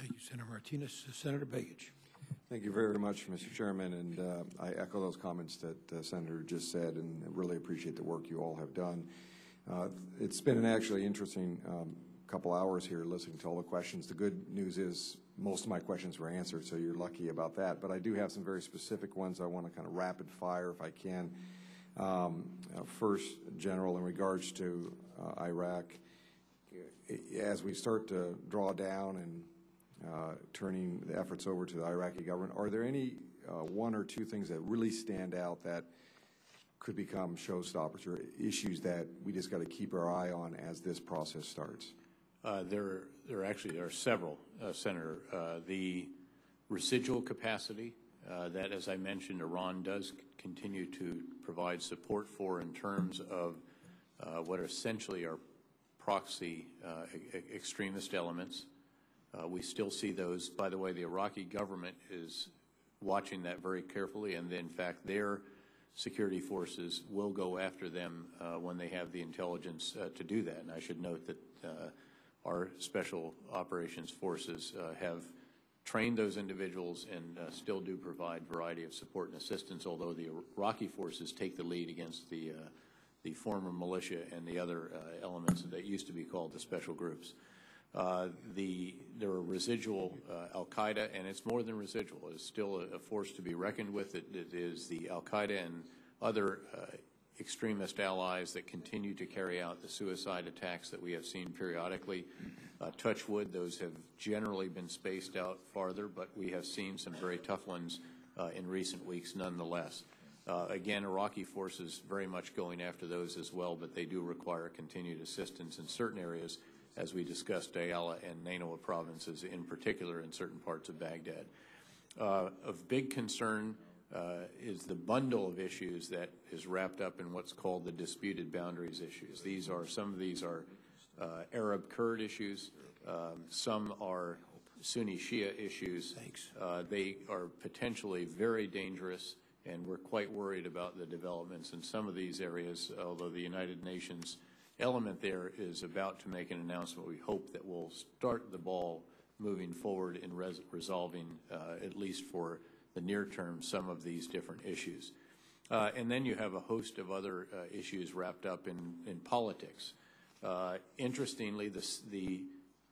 Thank you, Senator Martinez. Senator Begich. Thank you very much, Mr. Chairman, and I echo those comments that the Senator just said, and really appreciate the work you all have done. It's been an actually interesting couple hours here listening to all the questions. The good news is most of my questions were answered, so you're lucky about that. But I do have some very specific ones I want to kind of rapid fire if I can. First, General, in regards to Iraq, as we start to draw down and turning the efforts over to the Iraqi government, are there any one or two things that really stand out that could become showstoppers or issues that we just got to keep our eye on as this process starts? There are several, Senator. The residual capacity that, as I mentioned, Iran does continue to provide support for in terms of what essentially are proxy extremist elements. We still see those. By the way, the Iraqi government is watching that very carefully, and in fact, their security forces will go after them when they have the intelligence to do that. And I should note that our special operations forces have trained those individuals and still do provide a variety of support and assistance, although the Iraqi forces take the lead against the former militia and the other elements that used to be called the special groups. There are residual al-Qaeda, and it's more than residual. It's still a force to be reckoned with. It is the al-Qaeda and other extremist allies that continue to carry out the suicide attacks that we have seen periodically. Touch wood, those have generally been spaced out farther, but we have seen some very tough ones in recent weeks nonetheless. Again, Iraqi forces very much going after those as well, but they do require continued assistance in certain areas, as we discussed, Diyala and Nainawa provinces in particular in certain parts of Baghdad. Of big concern is the bundle of issues that is wrapped up in what's called the disputed boundaries issues. Some of these are Arab-Kurd issues. Some are Sunni-Shia issues. They are potentially very dangerous, and we're quite worried about the developments in some of these areas, although the United Nations element there is about to make an announcement. We hope that will start the ball moving forward in resolving, at least for the near term, some of these different issues. And then you have a host of other issues wrapped up in politics. Interestingly, the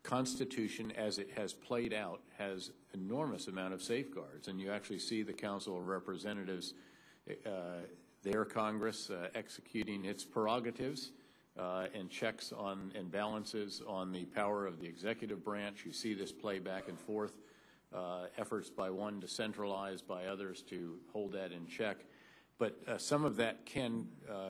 Constitution, as it has played out, has enormous amount of safeguards, and you actually see the Council of Representatives, their Congress, executing its prerogatives and checks on and balances on the power of the executive branch. You see this play back and forth, efforts by one to centralize, by others to hold that in check. But some of that can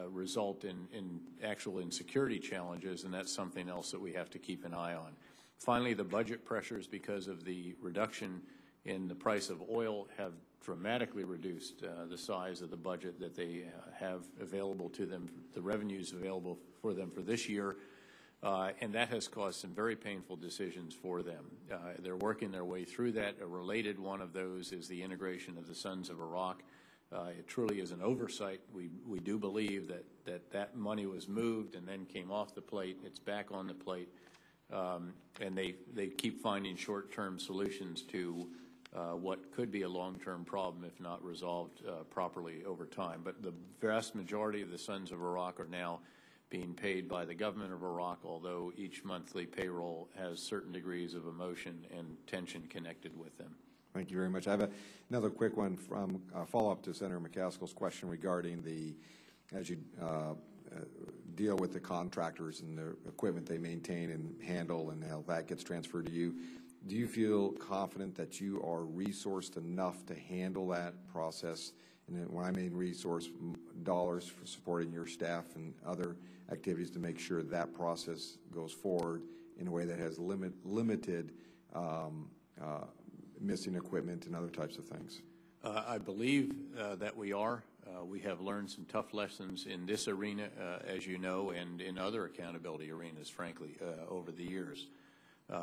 result in actual insecurity challenges, and that's something else that we have to keep an eye on. Finally, the budget pressures, because of the reduction in the price of oil, have dramatically reduced the size of the budget that they have available to them, the revenues available for them for this year, and that has caused some very painful decisions for them. They're working their way through that. A related one of those is the integration of the Sons of Iraq. It truly is an oversight. We do believe that money was moved and then came off the plate. It's back on the plate, and they keep finding short-term solutions to what could be a long-term problem if not resolved properly over time. But the vast majority of the Sons of Iraq are now being paid by the government of Iraq, although each monthly payroll has certain degrees of emotion and tension connected with them. Thank you very much. I have another quick one from follow-up to Senator McCaskill's question regarding as you deal with the contractors and the equipment they maintain and handle and how that gets transferred to you. Do you feel confident that you are resourced enough to handle that process? And when I mean resource, dollars for supporting your staff and other activities to make sure that process goes forward in a way that has limited missing equipment and other types of things? I believe that we are. We have learned some tough lessons in this arena, as you know, and in other accountability arenas, frankly, over the years.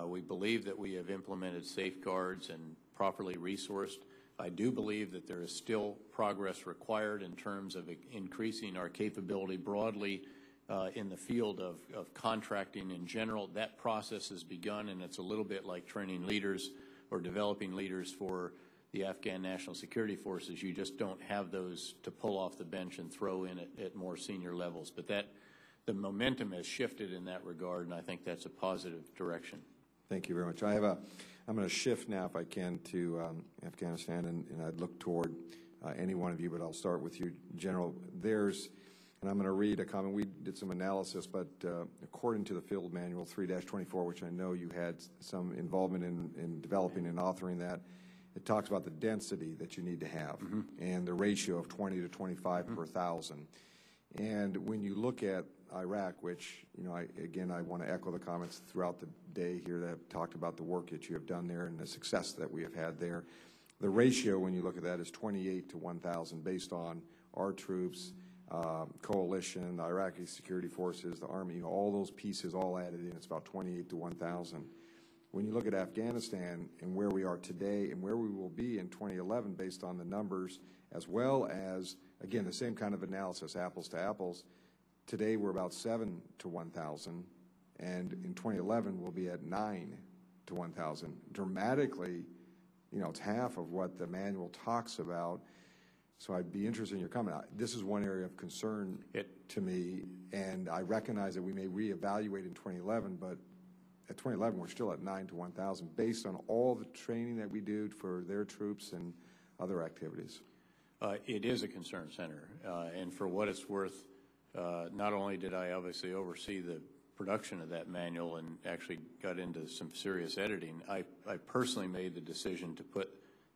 We believe that we have implemented safeguards and properly resourced. I do believe that there is still progress required in terms of increasing our capability broadly in the field of contracting in general. That process has begun, and it's a little bit like training leaders or developing leaders for the Afghan National Security Forces. You just don't have those to pull off the bench and throw in at more senior levels. But the momentum has shifted in that regard, and I think that's a positive direction. Thank you very much. I'm going to shift now, if I can, to Afghanistan, and I'd look toward any one of you, but I'll start with you, General. And I'm going to read a comment. We did some analysis, but according to the field manual 3-24, which I know you had some involvement in developing and authoring that, it talks about the density that you need to have and the ratio of 20 to 25 per 1,000. And when you look at Iraq, which, I want to echo the comments throughout the day here that have talked about the work that you have done there and the success that we have had there. The ratio, when you look at that, is 28 to 1,000 based on our troops, coalition, the Iraqi security forces, the Army, all those pieces all added in. It's about 28 to 1,000. When you look at Afghanistan and where we are today and where we will be in 2011 based on the numbers, as well as, again, the same kind of analysis, apples to apples, today we're about 7 to 1,000, and in 2011 we'll be at 9 to 1,000. Dramatically, it's half of what the manual talks about. So I'd be interested in your comment. This is one area of concern to me, and I recognize that we may reevaluate in 2011, but at 2011 we're still at 9 to 1,000 based on all the training that we do for their troops and other activities. It is a concern, Senator, and for what it's worth, not only did I obviously oversee the production of that manual and actually got into some serious editing, I personally made the decision to put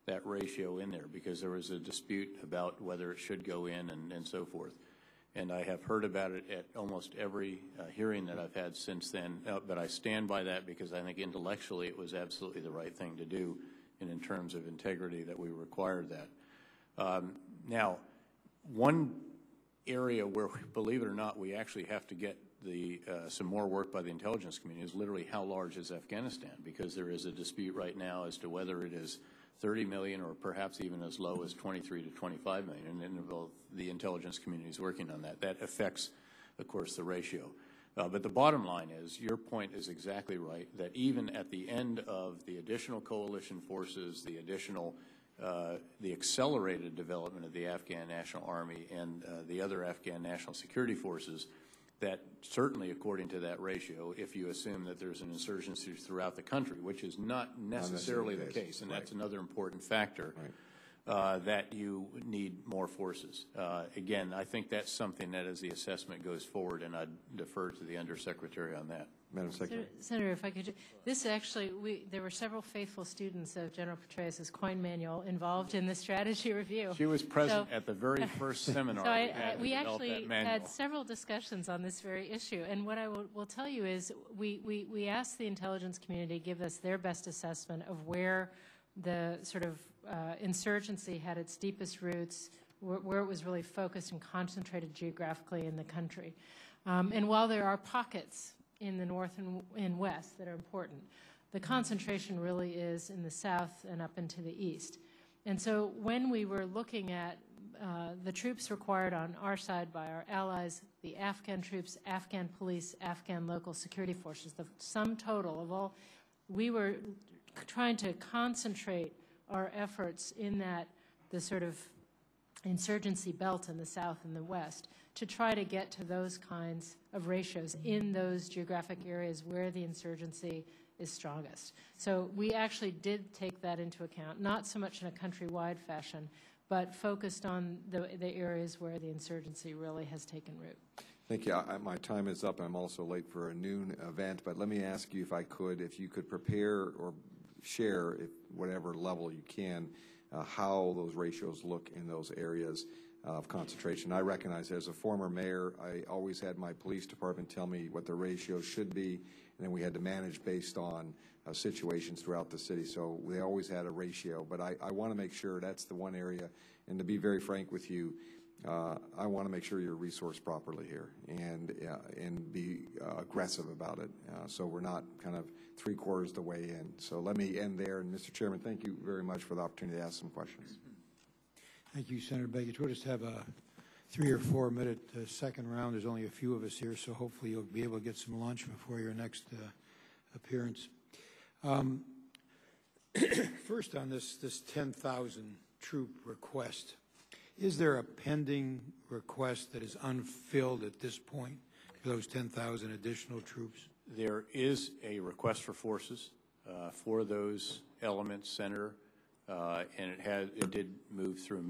that ratio in there because there was a dispute about whether it should go in and so forth. And I have heard about it at almost every hearing that I've had since then, but I stand by that because I think intellectually it was absolutely the right thing to do, and in terms of integrity that we required that. Now, one area where, believe it or not, we actually have to get some more work by the intelligence community is literally how large is Afghanistan, because there is a dispute right now as to whether it is 30 million or perhaps even as low as 23 to 25 million, and the intelligence community is working on that. That affects, of course, the ratio. But the bottom line is, your point is exactly right, that even at the end of the additional coalition forces, the additional the accelerated development of the Afghan National Army and the other Afghan National Security Forces, that certainly according to that ratio, if you assume that there's an insurgency throughout the country, which is not necessarily the case, and that's another important factor, that you need more forces. Again, I think that's something that as the assessment goes forward, and I'd defer to the Undersecretary on that. Madam Secretary. Senator, if I could, this actually, there were several faithful students of General Petraeus' coin manual involved in the strategy review. She was present at the very first seminar. So we actually had several discussions on this very issue. And what I will tell you is we asked the intelligence community to give us their best assessment of where the sort of insurgency had its deepest roots, where it was really focused and concentrated geographically in the country. And while there are pockets in the north and west that are important, the concentration really is in the south and up into the east. And so when we were looking at the troops required on our side by our allies, the Afghan troops, Afghan police, Afghan local security forces, the sum total of all, we were trying to concentrate our efforts in the sort of insurgency belt in the south and the west to try to get to those kinds of ratios in those geographic areas where the insurgency is strongest. So we actually did take that into account, not so much in a countrywide fashion, but focused on the areas where the insurgency really has taken root. Thank you. My time is up. I'm also late for a noon event, but let me ask you if you could prepare or share, at whatever level you can, how those ratios look in those areas of concentration. I recognize as a former mayor, I always had my police department tell me what the ratio should be, and then we had to manage based on situations throughout the city. So they always had a ratio, but I want to make sure that's the one area, and to be very frank with you, I want to make sure you're resourced properly here and be aggressive about it, so we're not kind of three-quarters the way in. So let me end there, and Mr. Chairman, thank you very much for the opportunity to ask some questions. Thank you, Senator Begich. We'll just have 3 or 4 minute second round. There's only a few of us here, so hopefully you'll be able to get some lunch before your next appearance. First on this 10,000 troop request, is there a pending request that is unfilled at this point for those 10,000 additional troops? There is a request for forces for those elements, Senator, and it did move through